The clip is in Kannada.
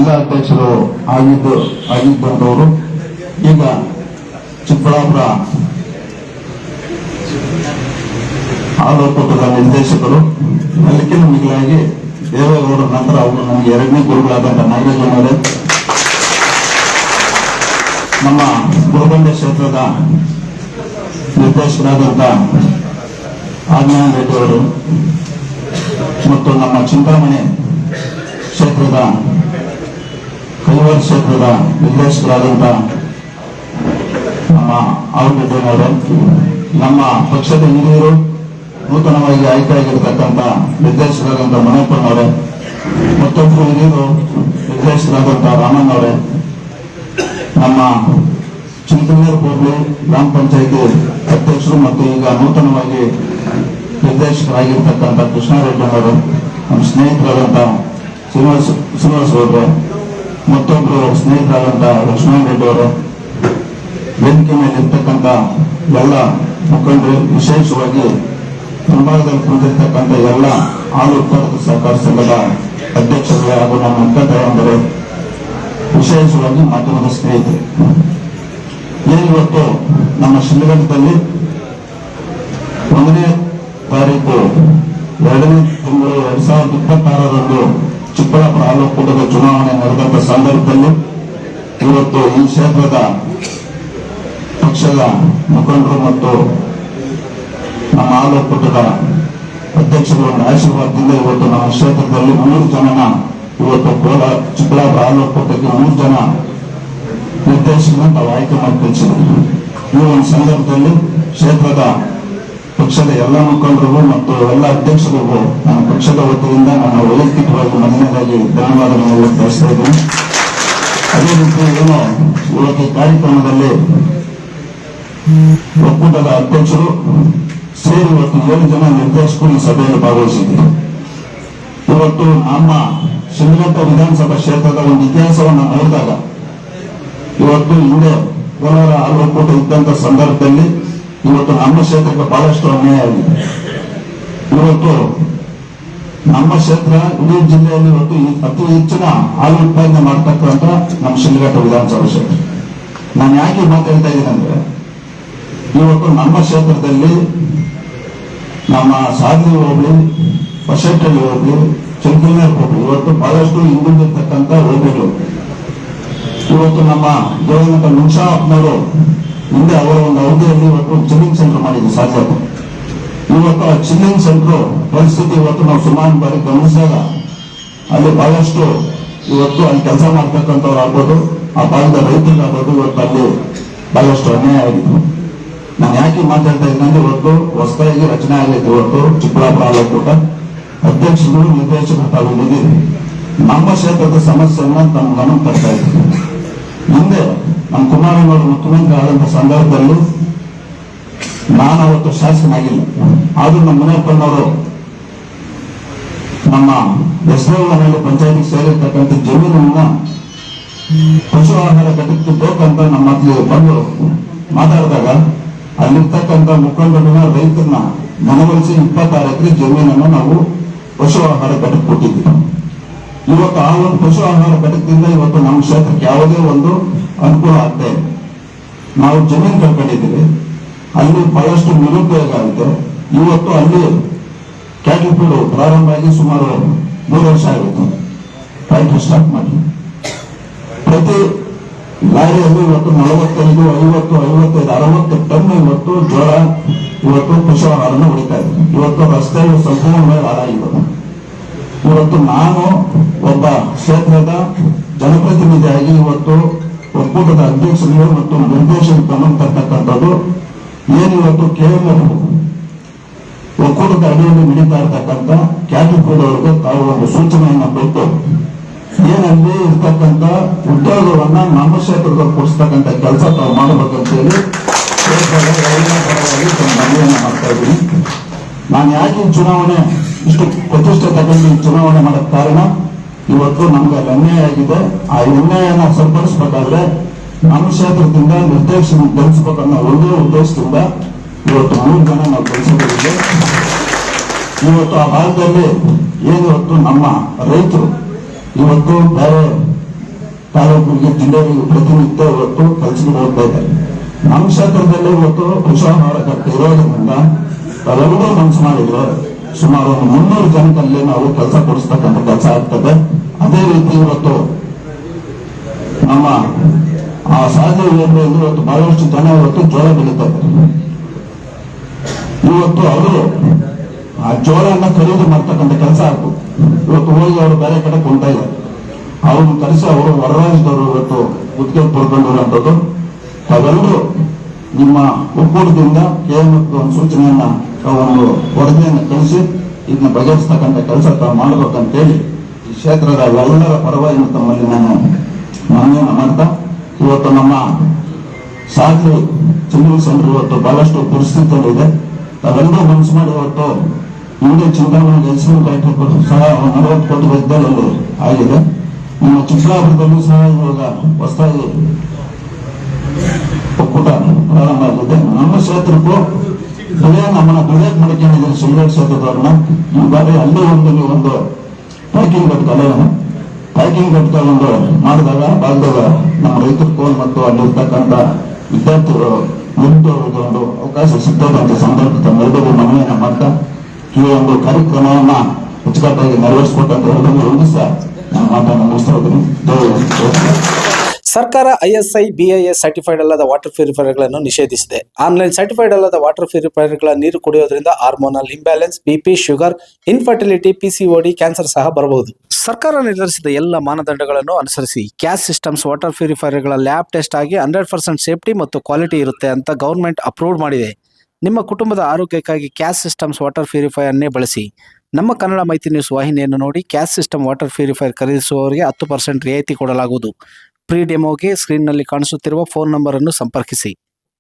ಜಿಲ್ಲಾ ಅಧ್ಯಕ್ಷರು ಆಗಿದ್ದಂಥವರು ಈಗ ಚಿಕ್ಕಬಳ್ಳಾಪುರ ಆಲೋಕದ ನಿರ್ದೇಶಕರು, ಅಲ್ಲಿಕ್ಕಿಂತ ಮಿಗಿಲಾಗಿ ದೇವೇಗೌಡರ ನಂತರ ಅವರು ನಮಗೆ ಎರಡನೇ ಗುರುಗಳಾದಂಥ ನಾಗರಾಜನವರೇ, ನಮ್ಮ ಗುರುಬಂಡೆ ಕ್ಷೇತ್ರದ ನಿರ್ದೇಶಕರಾದಂಥ ಆಜ್ಞಾನ ರೆಡ್ಡಿ ಅವರು ಮತ್ತು ನಮ್ಮ ಚಿಂತಾಮಣಿ ಕ್ಷೇತ್ರದ ಕೈವಾರ ಕ್ಷೇತ್ರದ ನಿರ್ದೇಶಕರಾದಂಥ ನಮ್ಮ ಆರುಗಡ್ಡೆನವರು, ನಮ್ಮ ಪಕ್ಷದ ಹಿರಿಯರು ನೂತನವಾಗಿ ಆಯ್ಕೆಯಾಗಿರ್ತಕ್ಕಂಥ ನಿರ್ದೇಶಕರಾದಂಥ ಮನಪ್ಪನವರೇ, ಮತ್ತೊಬ್ಬರು ಹಿರಿಯರು ನಿರ್ದೇಶಕರಾದಂಥ ರಾಮಣ್ಣವರೇ, ನಮ್ಮ ಚಿಂತನೀರು ಹೋಬಳಿ ಗ್ರಾಮ ಪಂಚಾಯಿತಿ ಅಧ್ಯಕ್ಷರು ಮತ್ತು ಈಗ ನೂತನವಾಗಿ ನಿರ್ದೇಶಕರಾಗಿರ್ತಕ್ಕಂಥ ಕೃಷ್ಣಾರೆಡ್ಡಿಯವರು, ನಮ್ಮ ಸ್ನೇಹಿತರಾದಂಥ ಶ್ರೀನಿವಾಸ ಗೌಡ್ರೆ, ಮತ್ತೊಬ್ಬರು ಸ್ನೇಹಿತರಾದಂಥ ಲಕ್ಷ್ಮಣ ರೆಡ್ಡಿ ಅವರು, ವೇದಿಕೆ ಮೇಲೆ ಇರ್ತಕ್ಕಂಥ ಎಲ್ಲ ಮುಖಂಡರು, ವಿಶೇಷವಾಗಿ ಮುಂಭಾಗದಲ್ಲಿ ಕುಳಿತಿರ್ತಕ್ಕಂಥ ಎಲ್ಲ ಹಾಲು ಉತ್ಪಾದಕ ಸಹಕಾರ ಸಂಘದ ಅಧ್ಯಕ್ಷರು ಹಾಗೂ ನಮ್ಮ ಮುಖಂಡರು, ವಿಶೇಷವಾಗಿ ಮಾಧ್ಯಮದ ಸ್ನೇಹಿತರು, ಏನಿವತ್ತು ನಮ್ಮ ಶಿಲ್ಘಟ್ಟದಲ್ಲಿ 1ನೇ ತಾರೀಕು 2ನೇ ತಿಂಗಳು 2026ರಂದು ಚಿಕ್ಕಬಳ್ಳಾಪುರ ಹಾಲು ಒಕ್ಕೂಟದ ಚುನಾವಣೆ ನಡೆದಂತ ಸಂದರ್ಭದಲ್ಲಿ ಇವತ್ತು ಈ ಕ್ಷೇತ್ರದ ಪಕ್ಷದ ಮುಖಂಡರು ಮತ್ತು ನಮ್ಮ ಹಾಲು ಒಕ್ಕೂಟದ ಅಧ್ಯಕ್ಷರ ಆಶೀರ್ವಾದದಿಂದ ಇವತ್ತು ನಮ್ಮ ಕ್ಷೇತ್ರದಲ್ಲಿ 3 ಜನನ ಇವತ್ತು ಚಿಕ್ಕಬಳ್ಳಾಪುರ ಹಾಲು ಒಕ್ಕೂಟಕ್ಕೆ 3 ಜನ ನಿರ್ದೇಶಕರನ್ನು ನಾವು ಆಯ್ಕೆ ಮಾಡಿ ಕಳಿಸಿದ್ವಿ. ಈ ಒಂದು ಸಂದರ್ಭದಲ್ಲಿ ಕ್ಷೇತ್ರದ ಪಕ್ಷದ ಎಲ್ಲ ಮುಖಂಡರಿಗೂ ಮತ್ತು ಎಲ್ಲ ಅಧ್ಯಕ್ಷರಿಗೂ ನನ್ನ ಪಕ್ಷದ ವತಿಯಿಂದ ನನ್ನ ವೈಯಕ್ತಿಕವಾಗಿ ಮೊದಲನೇದಾಗಿ ಧನ್ಯವಾದಗಳನ್ನು ವ್ಯಕ್ತಪಡಿಸ್ತಾ ಇದ್ದೀನಿ. ಅದೇ ರೀತಿ ಏನು ಇವತ್ತು ಕಾರ್ಯಕ್ರಮದಲ್ಲಿ ಒಕ್ಕೂಟದ ಅಧ್ಯಕ್ಷರು ಸೇರಿ ಇವತ್ತು 7 ಜನ ನಿರ್ದೇಶಕರು ಈ ಸಭೆಯಲ್ಲಿ ಭಾಗವಹಿಸಿದ್ದೀವಿ. ಇವತ್ತು ನಮ್ಮ ಶಿಲ್ಘಟ್ಟ ವಿಧಾನಸಭಾ ಕ್ಷೇತ್ರದ ಒಂದು ಇತಿಹಾಸವನ್ನು ನೋಡಿದಾಗ ಇವತ್ತು ಹಿಂದೆ ಕೋಲಾರ ಹಾಲು ಒಕ್ಕೂಟ ಇದ್ದಂತ ಸಂದರ್ಭದಲ್ಲಿ ಇವತ್ತು ನಮ್ಮ ಕ್ಷೇತ್ರಕ್ಕೆ ಬಹಳಷ್ಟು ಅನ್ಯಾಯ ಆಗಿದೆ. ಇವತ್ತು ನಮ್ಮ ಕ್ಷೇತ್ರ ಇಡೀ ಜಿಲ್ಲೆಯಲ್ಲಿ ಇವತ್ತು ಅತಿ ಹೆಚ್ಚಿನ ಹಾಲು ಉತ್ಪಾದನೆ ಮಾಡ್ತಕ್ಕಂಥ ನಮ್ಮ ಶಿಲ್ಘಟ್ಟ ವಿಧಾನಸಭಾ ಕ್ಷೇತ್ರ. ನಾನು ಯಾಕೆ ಮಾತಾಡ್ತಾ ಇದ್ದೀನಿ ಅಂದ್ರೆ, ಇವತ್ತು ನಮ್ಮ ಕ್ಷೇತ್ರದಲ್ಲಿ ನಮ್ಮ ಸಾಧನೆ ಹೋಗ್ಲಿ, ಹೊಸಟ್ಟಳ್ಳಿ ಹೋಗ್ಲಿ, ಚಂದ್ರನಾಥ್ ಹೋಗ್ಲಿ, ಇವತ್ತು ಬಹಳಷ್ಟು ಹಿಂದುಳಿದಿರ್ತಕ್ಕಂಥ ಹೋಗ್ಲಿಗಳು. ಇವತ್ತು ನಮ್ಮ ದೇವನಂತ ಮುನ್ಷಾಪ್ನವರು ಹಿಂದೆ ಅವರ ಒಂದು ಅವಧಿಯಲ್ಲಿ ಇವತ್ತು ಚಿಲ್ಲಿಂಗ್ ಸೆಂಟರ್ ಮಾಡಿದ್ರು ಸಾಧ್ಯತೆ. ಇವತ್ತು ಆ ಚಿಲ್ಲಿಂಗ್ ಸೆಂಟರ್ ಪರಿಸ್ಥಿತಿ ಇವತ್ತು ನಾವು ಸುಮಾರು ಬಾರಿ ಗಮನಿಸಿದಾಗ ಅಲ್ಲಿ ಬಹಳಷ್ಟು ಇವತ್ತು ಅಲ್ಲಿ ಕೆಲಸ ಮಾಡ್ತಕ್ಕಂಥವ್ರು ಆಗ್ಬೋದು, ಆ ಭಾಗದ ರೈತರಿಗಾಗ್ಬೋದು, ಇವತ್ತು ಅಲ್ಲಿ ಬಹಳಷ್ಟು ಅನ್ಯಾಯ ಆಗಿದೆ. ನಾನು ಯಾಕೆ ಮಾತಾಡ್ತಾ ಇದ್ದೀನಿ ಅಂದ್ರೆ, ಇವತ್ತು ಹೊಸದಾಗಿ ರಚನೆ ಆಗೈತೆ ಇವತ್ತು ಚಿಕ್ಕಬಳ್ಳಾಪುರ ಹಾಲು ಒಕ್ಕೂಟ ಅಧ್ಯಕ್ಷರು ನಿರ್ದೇಶಕರು ತಾವು ನಿಧಿರಿ ನಮ್ಮ ಕ್ಷೇತ್ರದ ಸಮಸ್ಯೆಯನ್ನ ತಮ್ಮ ಗಮನ ತರ್ತಾ ಇದ್ದೀವಿ. ಹಿಂದೆ ನಮ್ಮ ಕುಮಾರಣ್ಣವರು ಮುಖ್ಯಮಂತ್ರಿ ಆದಂತ ಸಂದರ್ಭದಲ್ಲಿ ನಾನು ಅವತ್ತು ಶಾಸಕನಾಗಿಲ್ಲ, ಆದ್ರೂ ನಮ್ಮ ಮುನಿಯಪ್ಪನವರು ನಮ್ಮ ಹೆಸರುಗಳಲ್ಲಿ ಪಂಚಾಯತಿಗೆ ಸೇರಿರ್ತಕ್ಕಂಥ ಜಮೀನನ್ನ ಪಶು ಆಹಾರ ಘಟಕಕ್ಕೆ ಬೇಕಂತ ನಮ್ಮ ಹತ್ರ ಬಂದು ಮಾತಾಡಿದಾಗ ಅಲ್ಲಿರ್ತಕ್ಕಂಥ ಮುಖಂಡರನ್ನ ರೈತರನ್ನ ಮನವೊಲಿಸಿ 26 ಎಕರೆ ಜಮೀನನ್ನು ನಾವು ಪಶು ಆಹಾರ ಘಟಕ ಕೊಟ್ಟಿದ್ವಿ. ಇವತ್ತು ಆ ಒಂದು ಪಶು ಆಹಾರ ಘಟಕದಿಂದ ಇವತ್ತು ನಮ್ಮ ಕ್ಷೇತ್ರಕ್ಕೆ ಯಾವುದೇ ಒಂದು ಅನುಕೂಲ ಆಗ್ತಾ ಇದೆ. ನಾವು ಜಮೀನು ಕಳ್ಕೊಂಡಿದ್ದೀವಿ, ಅಲ್ಲಿ ಬಹಳಷ್ಟು ನಿರುಪಯೋಗ ಆಗುತ್ತೆ. ಇವತ್ತು ಅಲ್ಲಿ ಕ್ಯಾಟಲ್ ಫೀಡ್ ಪ್ರಾರಂಭ ಆಗಿ ಸುಮಾರು 3 ವರ್ಷ ಆಗುತ್ತೆ. ಫ್ಯಾಕ್ಟರಿ ಸ್ಟಾರ್ಟ್ ಮಾಡಿ ಪ್ರತಿ ಲಾರಿಯಲ್ಲಿ ಇವತ್ತು 45, 50, 55, 60 ಟನ್ ಇವತ್ತು ಜೋಳ ಇವತ್ತು ಪಶು ಆಹಾರನ ಹೊಡಿತಾ ಇದೆ. ಇವತ್ತು ರಸ್ತೆಗಳು ಸಂಪೂರ್ಣವಾಗಿ ಹಾಳಾಗಿದೆ. ಇವತ್ತು ನಾನು ಒಬ್ಬ ಕ್ಷೇತ್ರದ ಜನಪ್ರತಿನಿಧಿಯಾಗಿ ಇವತ್ತು ಒಕ್ಕೂಟದ ಅಧ್ಯಕ್ಷರಿಗೆ ಮತ್ತು ನಿರ್ದೇಶಕರು ಗಮನ ತರ್ತಕ್ಕಂಥದ್ದು ಏನಿವತ್ತು KMF ಒಕ್ಕೂಟದ ಅಡಿಯಲ್ಲಿ ನಡೀತಾ ಇರ್ತಕ್ಕಂಥ ಕ್ಯಾಟಲ್ ಫೀಡ್ ಅವರಿಗೆ ತಾವು ಒಂದು ಸೂಚನೆಯನ್ನು ಕೊಟ್ಟು ಏನಲ್ಲಿ ಇರ್ತಕ್ಕಂಥ ಉದ್ಯೋಗವನ್ನ ನಮ್ಮ ಕ್ಷೇತ್ರದ ಕೊಡಿಸ್ತಕ್ಕಂಥ ಕೆಲಸ ತಾವು ಮಾಡಬೇಕಂತೇಳಿ ಮನವಿಯನ್ನು ಮಾಡ್ತಾ ಇದ್ದೀನಿ. ನಾನು ಯಾಕೆ ಚುನಾವಣೆ ಇಷ್ಟು ಪ್ರತಿಷ್ಠೆ ತಗೊಂಡು ಚುನಾವಣೆ ಮಾಡೋಕ್ ಕಾರಣ, ಇವತ್ತು ನಮ್ಗೆ ಅಲ್ಲಿ ಅನ್ಯಾಯ ಆಗಿದೆ. ಆ ಅನ್ಯಾಯನ ಸರಿಪಡಿಸಬೇಕಾದ್ರೆ ನಮ್ಮ ಕ್ಷೇತ್ರದಿಂದ ನಿರ್ದೇಶನ ಗಳಿಸಬೇಕನ್ನೋ ಒಂದೇ ಉದ್ದೇಶದಿಂದ ಇವತ್ತು 3 ಜನ ನಾವು ಕಳಿಸಿದ್ದೀವಿ. ಇವತ್ತು ಆ ಭಾಗದಲ್ಲಿ ಏನಿವತ್ತು ನಮ್ಮ ರೈತರು ಇವತ್ತು ಬೇರೆ ತಾಲೂಕಿಗೆ ಜಿಲ್ಲೆಗೆ ಪ್ರತಿನಿತ್ಯ ಇವತ್ತು ಕೆಲಸಕ್ಕೆ ಹೋಗ್ತಾ ಇದ್ದಾರೆ. ನಮ್ಮ ಕ್ಷೇತ್ರದಲ್ಲಿ ಇವತ್ತು ಪೋಷಾಹಾರ ಕಟ್ಟಿ ಇರೋದ್ರಿಂದ ತಾವೆಲ್ಲರೂ ಮನಸ್ಸು ಮಾಡಿದ್ರು ಸುಮಾರು 300 ಜನದಲ್ಲಿ ನಾವು ಕೆಲಸ ಕೊಡಿಸ್ತಕ್ಕಂಥ ಕೆಲಸ ಆಗ್ತದೆ. ಅದೇ ರೀತಿ ಇವತ್ತು ನಮ್ಮ ಆ ಸಾಧ್ಯ ಇವತ್ತು ಬಹಳಷ್ಟು ಜನ ಇವತ್ತು ಜೋಳ ಬೆಳೀತಾರೆ. ಇವತ್ತು ಅವರು ಆ ಜೋಳನ ಖರೀದಿ ಮಾಡ್ತಕ್ಕಂಥ ಕೆಲಸ ಆಗ್ಬೋದು. ಇವತ್ತು ಹೋಗಿ ಅವರು ಬೇರೆ ಕಡೆ ಕೊಂಡ್ತಾ ಇದ್ದಾರೆ. ಅವ್ರನ್ನ ಕರೆಸಿ ಅವರು ಹೊರ ರಾಜ್ಯದವರು ಇವತ್ತು ಗುತ್ತಿಗೆ ಪಡ್ಕೊಂಡಿರುವಂಥದ್ದು. ತಾವೆಲ್ಲರೂ ನಿಮ್ಮ ಒಕ್ಕೂಟದಿಂದ ಕೇಂದ್ರಕ್ಕೆ ಒಂದು ಸೂಚನೆಯನ್ನ ಒಂದು ವರದಿಯನ್ನು ಕಳಿಸಿ ಇದನ್ನ ಬಗೆಹರಿಸ್ತಕ್ಕಂಥ ಕೆಲಸ ತಾವು ಮಾಡಬೇಕಂತೇಳಿ ಈ ಕ್ಷೇತ್ರದ ಎಲ್ಲರ ಪರವಾಗಿ ತಮ್ಮಲ್ಲಿ ನಾನು ಮನವಿಯನ್ನು ಮಾಡ್ತಾ, ಇವತ್ತು ನಮ್ಮ ಸಾಗಲಿ ಚಿನ್ನೂರು ಸೆಂಟರ್ ಇವತ್ತು ಬಹಳಷ್ಟು ಪರಿಸ್ಥಿತಿಯಲ್ಲಿದೆ. ತಾವೆಲ್ಲರೂ ಮನಸ್ಸು ಮಾಡಿ ಇವತ್ತು ಹಿಂದೆ ಚಿಂತಾಮಣಿ ಎಲ್ಸಿನ ಫ್ಯಾಕ್ಟರಿ ಸಹ 40 ಕೋಟಿ ವೆಚ್ಚದಲ್ಲಿ ಆಗಿದೆ. ನಮ್ಮ ಚಿಕ್ಕಬಳ್ಳಾಪುರದಲ್ಲೂ ಸಹ ಇವಾಗ ಹೊಸದಾಗಿ ಒಕ್ಕೂಟ ಪ್ರಾರಂಭ ಆಗಿದೆ. ನಮ್ಮ ಕ್ಷೇತ್ರಕ್ಕೂ ನಮ್ಮನ್ನ ದುಡಿಯಕ್ ಮಾಡ್ಕೊಂಡಿದ್ದಾರೆ ಶಿಲ್ಗಡ್ ಕ್ಷೇತ್ರದವ್ರನ್ನ. ಈ ಬಾರಿ ಅಲ್ಲಿ ಒಂದು ಪ್ಯಾಕಿಂಗ್ ಘಟಕ ಒಂದು ಮಾಡಿದಾಗ ಭಾಗದಾಗ ನಮ್ಮ ರೈತರಿಗೂ ಮತ್ತು ಅಲ್ಲಿರ್ತಕ್ಕಂಥ ವಿದ್ಯಾರ್ಥಿಗಳು ನಿರುದ್ಯೋಗಕ್ಕೆ ಒಂದು ಅವಕಾಶ ಸಿಗ್ತದೆ ಅಂತ ಸಂದರ್ಭದ ಎಲ್ಲರಿಗೂ ಮನವಿಯನ್ನ ಮಾಡ್ತಾ ಈ ಒಂದು ಕಾರ್ಯಕ್ರಮವನ್ನ ಅಚ್ಚುಕಟ್ಟಾಗಿ ನೆರವೇರಿಸಿಕೊಟ್ಟಂತ ಎಲ್ಲರಿಗೂ ಒಂದು ಸಹ ನಾನು ಮಾತನ್ನು ಮುಗಿಸ್ತಾ ಇದ್ದೀನಿ. ಸರ್ಕಾರ ISI BIS ಸರ್ಟಿಫೈಡ್ ಅಲ್ಲದ ವಾಟರ್ ಪ್ಯೂರಿಫೈಯರ್ಗಳನ್ನು ನಿಷೇಧಿಸಿದೆ. ಆನ್ಲೈನ್ ಸರ್ಟಿಫೈಡ್ ಅಲ್ಲದ ವಾಟರ್ ಪ್ಯೂರಿಫೈಯರ್ಗಳ ನೀರು ಕುಡಿಯೋದ್ರಿಂದ hormonal imbalance, BP, sugar, infertility, PCOD, cancer ಸಹ ಬರಬಹುದು. ಸರ್ಕಾರ ನಿರ್ಧರಿಸಿದ ಎಲ್ಲ ಮಾನದಂಡಗಳನ್ನು ಅನುಸರಿಸಿ ಕ್ಯಾಸ್ ಸಿಸ್ಟಮ್ಸ್ ವಾಟರ್ ಪ್ಯೂರಿಫೈಯರ್ಗಳ ಲ್ಯಾಬ್ ಟೆಸ್ಟ್ ಆಗಿ 100% ಸೇಫ್ಟಿ ಮತ್ತು ಕ್ವಾಲಿಟಿ ಇರುತ್ತೆ ಅಂತ ಗವರ್ಮೆಂಟ್ ಅಪ್ರೂವ್ ಮಾಡಿದೆ. ನಿಮ್ಮ ಕುಟುಂಬದ ಆರೋಗ್ಯಕ್ಕಾಗಿ ಕ್ಯಾಸ್ ಸಿಸ್ಟಮ್ಸ್ ವಾಟರ್ ಪ್ಯೂರಿಫೈಯರ್ನೇ ಬಳಸಿ. ನಮ್ಮ ಕನ್ನಡ ಮೈತ್ರಿ ನ್ಯೂಸ್ ವಾಹಿನಿಯನ್ನು ನೋಡಿ ಕ್ಯಾಸ್ ಸಿಸ್ಟಮ್ ವಾಟರ್ ಪ್ಯೂರಿಫೈಯರ್ ಖರೀದಿಸುವವರಿಗೆ 10% ರಿಯಾಯಿತಿ ಕೊಡಲಾಗುವುದು. ಪ್ರೀ ಡೆಮೋಗೆ ಸ್ಕ್ರೀನ್ನಲ್ಲಿ ಕಾಣಿಸುತ್ತಿರುವ ಫೋನ್ ನಂಬರ್ ಅನ್ನು ಸಂಪರ್ಕಿಸಿ.